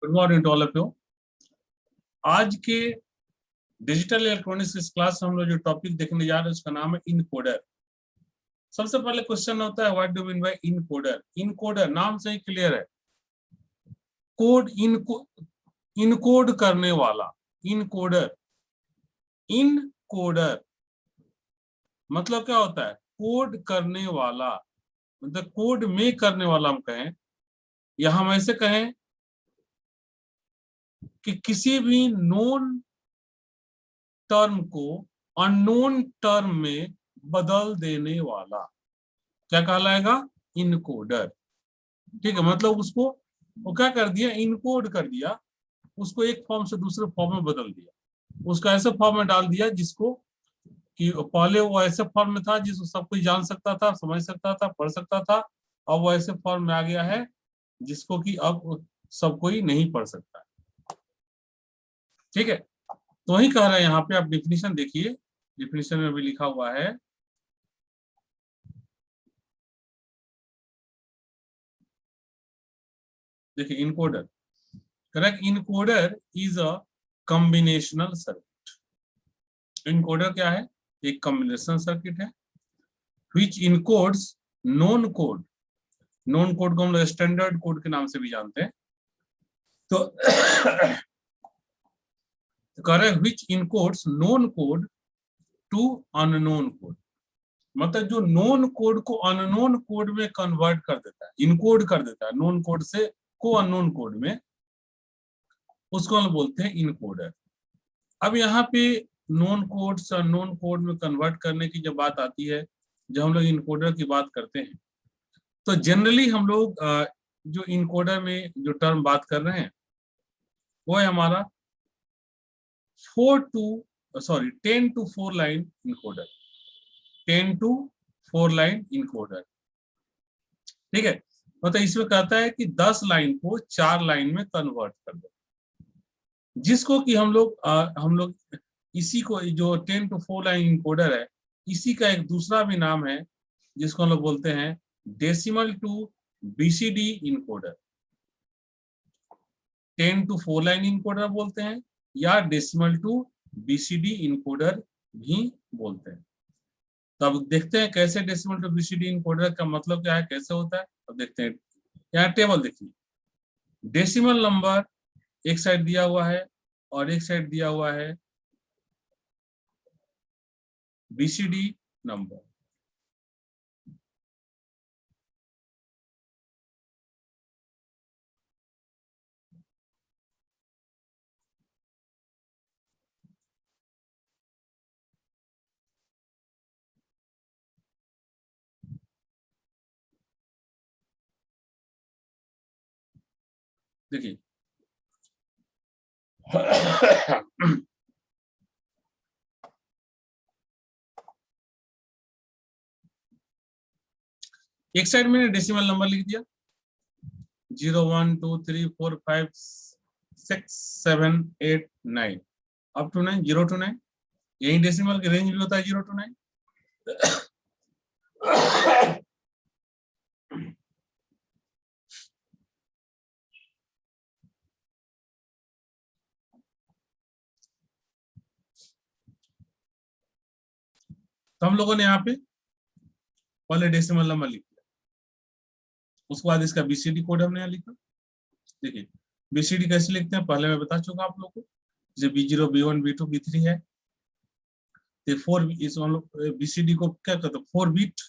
Good morning to all of you. आज के digital electronics इस क्लास में हम लोग जो टॉपिक देखने जा रहे हैं उसका नाम है इनकोडर। सबसे पहले क्वेश्चन होता है what do mean by encoder. Encoder नाम से ही क्लियर है, कोड इनकोड करने वाला। इनकोडर, इनकोडर मतलब क्या होता है? कोड करने वाला, मतलब कोड में करने वाला हम कहें, या हम ऐसे कहें कि किसी भी नोन टर्म को अननोन टर्म में बदल देने वाला क्या कहलाएगा? इनकोडर। ठीक है, मतलब उसको वो क्या कर दिया? इनकोड कर दिया, उसको एक फॉर्म से दूसरे फॉर्म में बदल दिया, उसको ऐसे फॉर्म में डाल दिया जिसको कि पहले वो ऐसे फॉर्म में था जिसको सब कोई जान सकता था, समझ सकता था, पढ़ सकता था। अब वो ऐसे फॉर्म में आ गया है जिसको कि अब सब कोई नहीं पढ़ सकता। ठीक है, तो वही कह रहा है यहाँ पे। आप डिफिनीशन देखिए, डिफिनीशन में भी लिखा हुआ है, देखिए encoder. Correct, encoder is a combinational circuit. Encoder क्या है? एक कॉम्बिनेशन सर्किट है which encodes known code. Known code को हम लोग स्टैंडर्ड कोड के नाम से भी जानते हैं। तो correct, which encodes known code to unknown code, मतलब जो नोन कोड को अननोन कोड में कन्वर्ट कर देता है, इनकोड कर देता है नोन कोड से को अननोन कोड में, उसको हम बोलते हैं इनकोडर। अब यहाँ पे नोन कोड से अननोन कोड में कन्वर्ट करने की जब बात आती है, जब हम लोग इनकोडर की बात करते हैं, तो जनरली हम लोग जो इनकोडर में जो टर्म बात कर रहे हैं वो है हमारा 10 to 4 line encoder. 10 to 4 line encoder. ठीक है, मतलब इसमें कहता है कि 10 लाइन को 4 लाइन में कन्वर्ट कर दो, जिसको कि हम लोग इसी को जो 10 to 4 लाइन इनकोडर है, इसी का एक दूसरा भी नाम है जिसको हम लोग बोलते हैं decimal to BCD encoder. 10 to 4 line encoder बोलते हैं या डेसिमल टू बीसीडी इनकोडर भी बोलते हैं। तो अब देखते हैं कैसे डेसिमल टू बीसीडी इनकोडर का मतलब क्या है, कैसे होता है। अब देखते हैं, यहाँ टेबल देखिए, डेसिमल नंबर एक साइड दिया हुआ है और एक साइड दिया हुआ है बीसीडी नंबर। देखिए एक साइड में डेसिमल नंबर लिख दिया 0 1 2 3 4 5 6 7 8 9 अप टू 9, 0 to 9। यही डेसिमल की रेंज भी होता है 0 to 9। तो हम लोगों ने यहाँ पे पहले डेसिमल नंबर लिख दिया, उसके बाद इसका बीसीडी कोड हमने यहाँ लिखा। देखिए बीसीडी कैसे लिखते हैं पहले मैं बता चुका आप लोगों को, जैसे B0 B1 B2 B3 है, तो 4 इस हम लोग बीसीडी को क्या करते हैं 4 बीट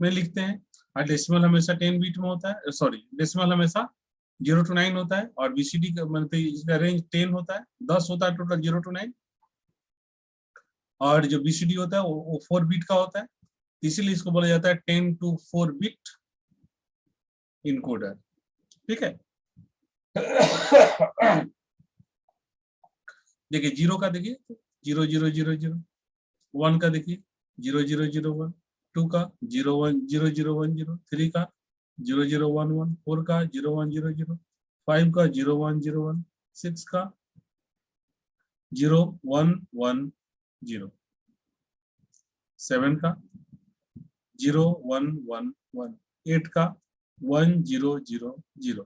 में लिखते हैं, और डेसिमल हमेशा 10 बीट में होता है। सॉरी, डेसिमल हमेशा 0 to 9 होता है और बीसीडी का मतलब इसका रेंज 10 होता है, 10 होता है टोटल 0 to 9। और जो बीसीडी होता है वो 4 बीट का होता है, इसीलिए इसको बोला जाता है 10 to 4 बीट इनकोडर। ठीक है। देखिए जीरो का देखिए 0 0 0 0, 1 का देखिए 0 0 0 1, 2 का 0 1 0 0 1 0, 3 का 0 0 1 1, 4 का 0 1 0 0, 5 का 0 1 0 1, 6 का 0 1 1 0, 7 का 0 1 1 1, 8 का 1 0 0 0,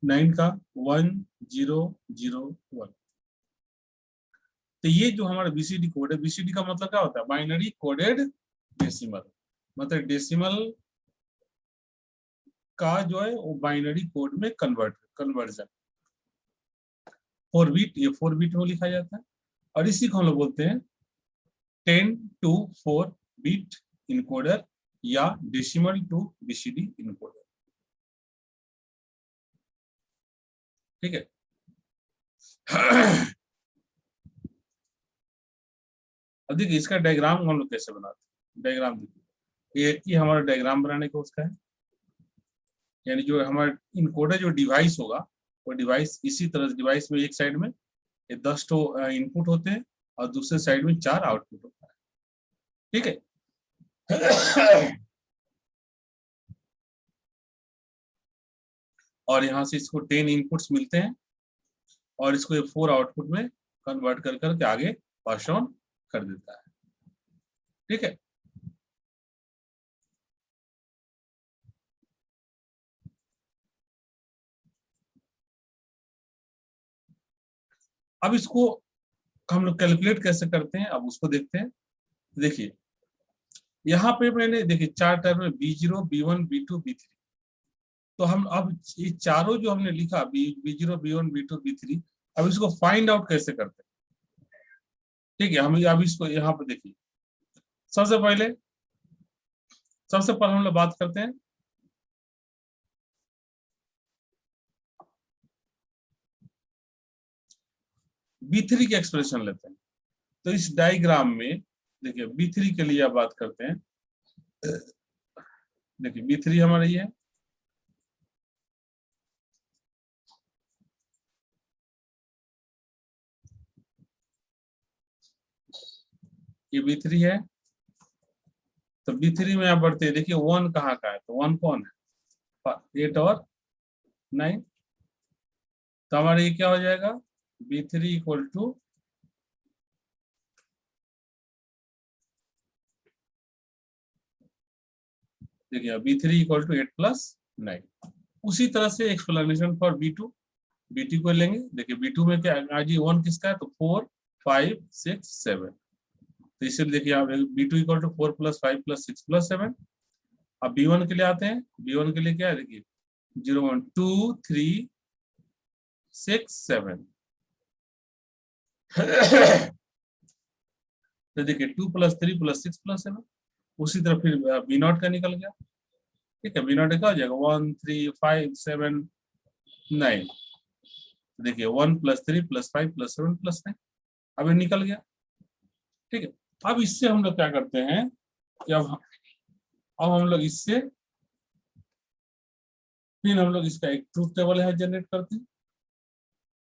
9 का 1 0 0 1। तो ये जो हमारा बीसीडी कोड है, बीसीडी का मतलब क्या होता है? बाइनरी कोडेड डेसिमल, मतलब डेसिमल का जो है वो बाइनरी कोड में कन्वर्जन। 4 बिट, ये 4 बिट में लिखा जाता है, और इसी को हम लोग बोलते हैं 10 to 4 बिट इनकोडर या डेसिमल टू बीसीडी इनकोडर। ठीक है। अब देखिए इसका डायग्राम हम लोग कैसे बनाते हैं। डायग्राम देखिए, ये हमारा डायग्राम बनाने का उसका है, यानी जो हमारा इनकोडर जो डिवाइस होगा, वो डिवाइस इसी तरह, डिवाइस में एक साइड में 10 तो इनपुट होते हैं और दूसरे साइड में 4 आउटपुट होता है। ठीक है। और यहाँ से इसको 10 इनपुट्स मिलते हैं और इसको 4 आउटपुट में कन्वर्ट कर करके आगे पास ऑन कर देता है। ठीक है। अब इसको हम लोग कैलकुलेट कैसे करते हैं, अब उसको देखते हैं। देखिए यहाँ पे मैंने देखिए 4 टर्म में B0 B1 B2 B3, तो हम अब ये चारों जो हमने लिखा B0 B1 B2 B3, अब इसको फाइंड आउट कैसे करते हैं। ठीक है, हम अब इसको यहाँ पे देखिए, सबसे पहले हम लोग बात करते हैं B3 की एक्सप्रेशन लेते हैं। तो इस डायग्राम में देखिए B3 के लिए आप बात करते हैं। देखिए B3 हमारा ये है, ये B3 है। तो B3 में आप बढ़ते हैं, देखिए 1 कहाँ का है, तो 1 कौन है? 8 और 9। तो हमारे ये क्या हो जाएगा? B3 इक्वल टू, देखिए B3 इक्वल टू 8 प्लस 9। उसी तरह से एक्सप्लेनेशन फॉर B2, B2 को लेंगे। देखिए B2 में क्या आज 1 किसका है, तो 4 5 6 7। तो इसलिए देखिए आप B2 equal to 4 plus 5 plus 6 plus 7। अब B1 के लिए आते हैं। B1 के लिए क्या है, देखिए 0 1 2 3 6 7। तो देखिए 2 प्लस 3 प्लस 6 प्लस 7। उसी तरह फिर B0 का निकल गया। ठीक है, B0 का हो जाएगा 1 3 5 7 9। देखिए 1 प्लस 3 प्लस 5 प्लस 7 प्लस 9, अब ये निकल गया। ठीक है। अब इससे हम लोग क्या करते हैं कि अब हम लोग इससे फिर हम लोग इसका एक ट्रूथ टेबल है जनरेट करते हैं।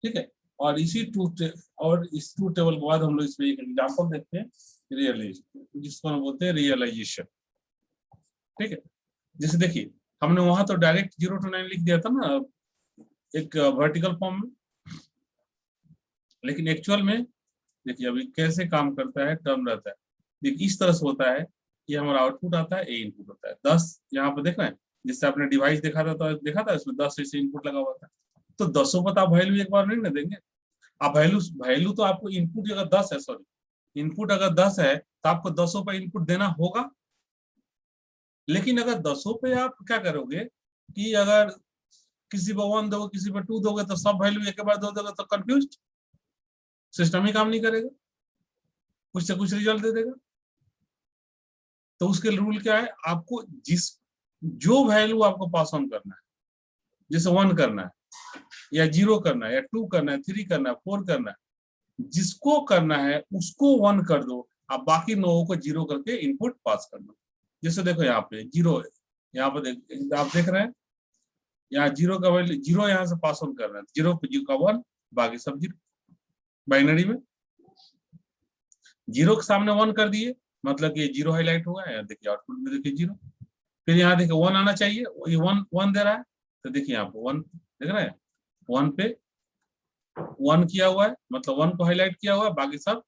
ठीक है। और इसी इस ट्रूथ टेबल के बाद हम लोग इसमें एक एग्जांपल देखते हैं, रियलाइजेशन, जिसको हम बोलते हैं रियलाइजेशन। ठीक है। जैसे देखिए हमने वहां तो डायरेक्ट 0 to 9 लिख दिया था ना, एक वर्टिकल फॉर्म में, लेकिन एक्चुअल में देखिए अभी कैसे काम करता है, टर्म रहता है। देखिए इस तरह से होता है, ये हमारा आउटपुट आता है, ए इनपुट होता है 10। यहाँ पे देख रहे हैं, जिससे आपने डिवाइस देखा था इसमें 10 ऐसे इनपुट लगा हुआ था। तो 10 पर आप वैल्यू एक बार नहीं ना देंगे। आप वैल्यू तो आपको इनपुट अगर 10 है, सॉरी इनपुट अगर 10 है तो आपको 10 पर इनपुट देना होगा। लेकिन अगर 10 पे आप क्या करोगे कि अगर किसी पर 1 दोगे किसी पर 2 दोगे तो सब वैल्यू एक बार दो दोगे तो कंफ्यूज, सिस्टम ही काम नहीं करेगा, कुछ से कुछ रिजल्ट दे देगा। तो उसके रूल क्या है, आपको जो वैल्यू आपको पास ऑन करना है, जैसे 1 करना है या 0 करना है या 2 करना है 3 करना है 4 करना है, जिसको करना है उसको 1 कर दो, आप बाकी 9 को 0 करके इनपुट पास कर दो। जैसे देखो यहाँ पे 0 है, यहाँ पर आप देख रहे हैं यहाँ 0 का वैल्यू 0 यहाँ से पास ऑन कर रहे हैं, 0 पे 0 का 1, बाकी सब 0 बाइनरी में। 0 के सामने 1 कर दिए, मतलब कि 0 हाईलाइट हुआ है। देखिए आउटपुट में देखिए 0। फिर यहाँ देखिए 1 आना चाहिए, ये 1 दे रहा है, तो देखिए यहाँ पे 1 देख रहे हैं, 1 पे 1 किया हुआ है, मतलब 1 को हाईलाइट किया हुआ है, बाकी सब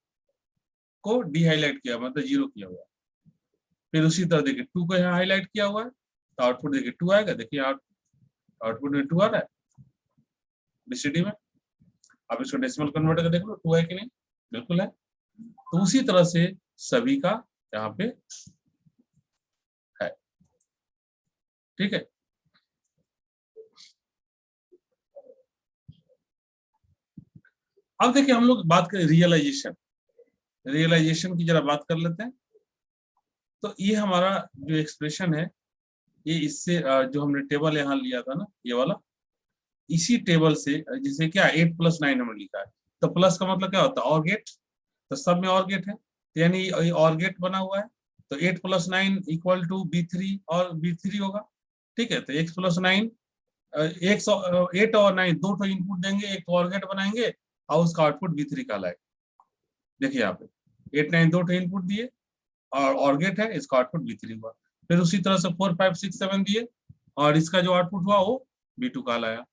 को डी हाईलाइट किया मतलब 0 किया हुआ है। फिर उसी तरह देखिए 2 को यहाँ हाईलाइट किया हुआ है, तो आउटपुट देखिए 2 आएगा। देखिए आउटपुट में 2 आ रहा है बीसीडी में। आप इसको डेसिमल कन्वर्ट करके देख लो 2 है कि नहीं, बिल्कुल है। तो उसी तरह से सभी का यहाँ पे है, ठीक है। अब देखिए हम लोग बात करें रियलाइजेशन, रियलाइजेशन की जरा बात कर लेते हैं। तो ये हमारा जो एक्सप्रेशन है, ये इससे जो हमने टेबल यहाँ लिया था ना ये वाला, इसी टेबल से जिसे क्या 8 + 9 हमने लिखा है, तो प्लस का मतलब क्या होता है और गेट, तो सब में और गेट है, तो यानी ये और गेट बना हुआ है, तो 8 + 9 = B3 और B3 होगा, ठीक है। तो 8 + 9 8 और 9 दो तो इनपुट देंगे, एक और गेट बनाएंगे और उसका आउटपुट B3 कहलाएगा। देखिए यहाँ पे 8 9 दो इनपुट दिए और गेट है, इसका आउटपुट B3 हुआ। फिर उसी तरह से 4 5 6 7 दिए और इसका जो आउटपुट हुआ वो B2 कहलाया।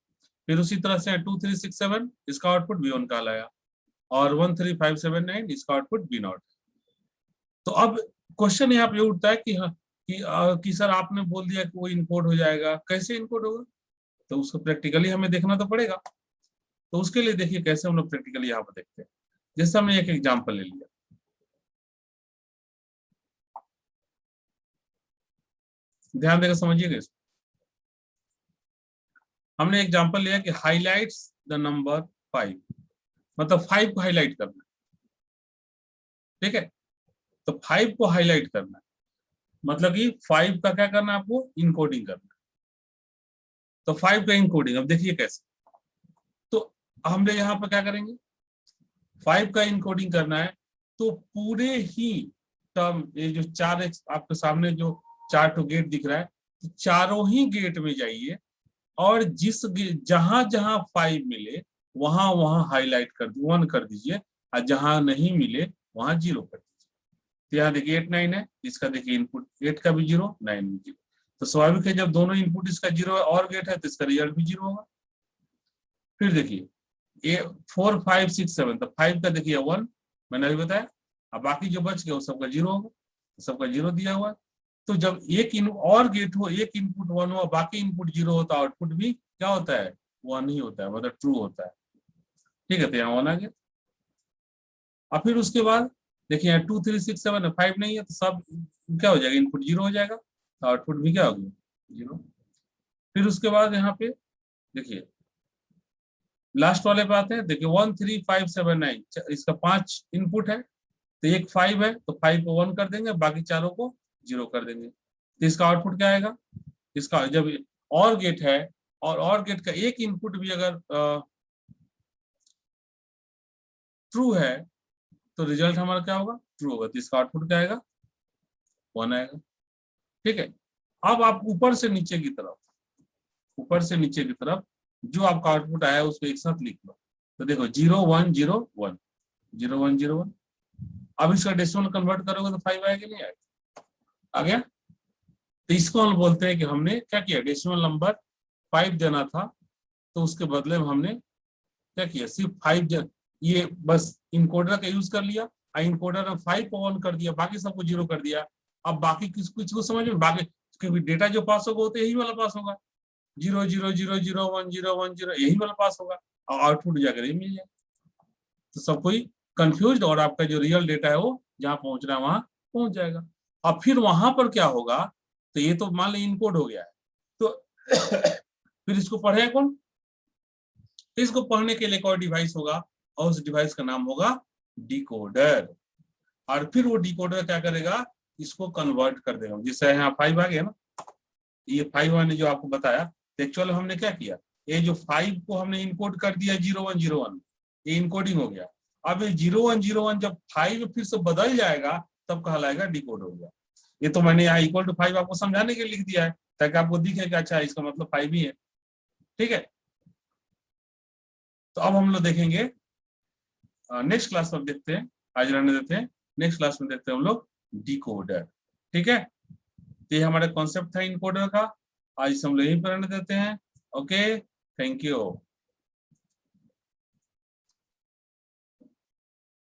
फिर उसी तरह से 2 3 6 7 इसका आउटपुट B1 कहलाया और 1 3 5 7 9 इसका आउटपुट B0। तो अब क्वेश्चन यहाँ पे उठता है कि हाँ कि सर आपने बोल दिया कि वो इनकोड हो जाएगा, कैसे इनकोड होगा? तो उसको प्रैक्टिकली हमें देखना तो पड़ेगा। तो उसके लिए देखिए कैसे हम लोग प्रैक्टिकली यहाँ पर देखते हैं। जैसे हमने एक एग्जाम्पल ले लिया, ध्यान देकर समझिएगा इसको। हमने एग्जाम्पल लिया कि हाईलाइट्स द नंबर 5, मतलब 5 को हाईलाइट करना है, ठीक है। तो 5 को हाईलाइट करना है मतलब कि 5 का क्या करना है आपको, इनकोडिंग करना है। तो 5 का इनकोडिंग अब देखिए कैसे। तो हमने यहाँ पर क्या करेंगे, 5 का इनकोडिंग करना है, तो पूरे ही टर्म ये जो चार आपके सामने जो 4 तो गेट दिख रहा है, तो चारों ही गेट में जाइए और जिस जहां जहां 5 मिले वहां वहां हाईलाइट कर 1 कर दीजिए और जहां नहीं मिले वहां 0 कर दीजिए। तो यहाँ देखिए 8 9 है, इसका देखिए इनपुट 8 का भी 0 9 भी 0, तो स्वाभाविक है जब दोनों इनपुट इसका 0 है और गेट है तो इसका रिजल्ट भी 0 होगा। फिर देखिए ये 4 5 6 7, तो 5 का देखिए 1 मैंने अभी बताया, अब बाकी जो बच गया वो सबका 0 होगा, तो सबका 0 दिया हुआ है। तो जब एक और गेट हो, एक इनपुट 1 हो बाकी इनपुट 0 हो, तो आउटपुट भी क्या होता है, 1 ही होता है, मतलब ट्रू होता है, ठीक है। तो यहाँ 1 आ गया। और फिर उसके बाद देखिए 2 3 6 7 है, 5 नहीं है, तो सब क्या हो जाएगा, इनपुट 0 हो जाएगा, तो आउटपुट भी क्या हो गया, 0। फिर उसके बाद यहाँ पे देखिए लास्ट वाले पे आते हैं, देखिए 1 3 5 7 9 इसका 5 इनपुट है, तो एक 5 है तो 5 को 1 कर देंगे, बाकी चारों को 0 कर देंगे, तो इसका आउटपुट क्या आएगा, इसका जब और गेट है और गेट का एक इनपुट भी अगर ट्रू है तो रिजल्ट हमारा क्या होगा, ट्रू होगा, तो इसका आउटपुट क्या आएगा, 1 आएगा, ठीक है। अब आप ऊपर से नीचे की तरफ, ऊपर से नीचे की तरफ जो आपका आउटपुट आया उसको एक साथ लिख लो। तो देखो 0 1 0 1 0 1 0 1। अब इसका डेसिमल कन्वर्ट करोगे तो 5 आएगा, नहीं आएगा, आ गया। तो इसको हम बोलते हैं कि हमने क्या किया, डेसिमल नंबर 5 देना था, तो उसके बदले में हमने क्या किया, सिर्फ 5 ये बस इनकोडर का यूज कर लिया और इनकोडर में 5 को 1 कर दिया, बाकी सबको 0 कर दिया। अब बाकी कुछ को समझ में, बाकी क्योंकि डेटा जो पास होगा वो तो यही वाला पास होगा, 0 0 0 0 1 0 1 0 यही वाला पास होगा और आउटपुट जाकर ये मिल जाए। तो सब कोई कंफ्यूज और आपका जो रियल डेटा है वो जहां पहुंच रहा है वहां पहुंच जाएगा। अब फिर वहां पर क्या होगा, तो ये तो मान लो इनकोड हो गया है, तो फिर इसको पढ़े कौन, इसको पढ़ने के लिए कोई डिवाइस होगा और उस डिवाइस का नाम होगा डिकोडर। और फिर वो डिकोडर क्या करेगा, इसको कन्वर्ट कर देगा। जिससे यहाँ 5 आ गया ना, ये 5 मैंने जो आपको बताया, एक्चुअल हमने क्या किया, ये जो 5 को हमने इनकोड कर दिया 0 1 0 1, ये इनकोडिंग हो गया। अब ये 0 1 0 1 जब 5 फिर से बदल जाएगा तब कहलाएगा डिकोड हो गया। ये तो मैंने यहाँ =5 आपको समझाने के लिए लिख दिया है ताकि आपको दिखे कि अच्छा इसका मतलब 5 ही है, ठीक है। तो अब हम लोग देखेंगे नेक्स्ट क्लास में, देखते हैं, आज रहने देते हैं, नेक्स्ट क्लास में देखते हैं हम लोग डिकोडर, ठीक है। तो ये हमारा कॉन्सेप्ट था इनकोडर का, आज हम लोग यहीं पर रहने देते हैं। Okay, thank you.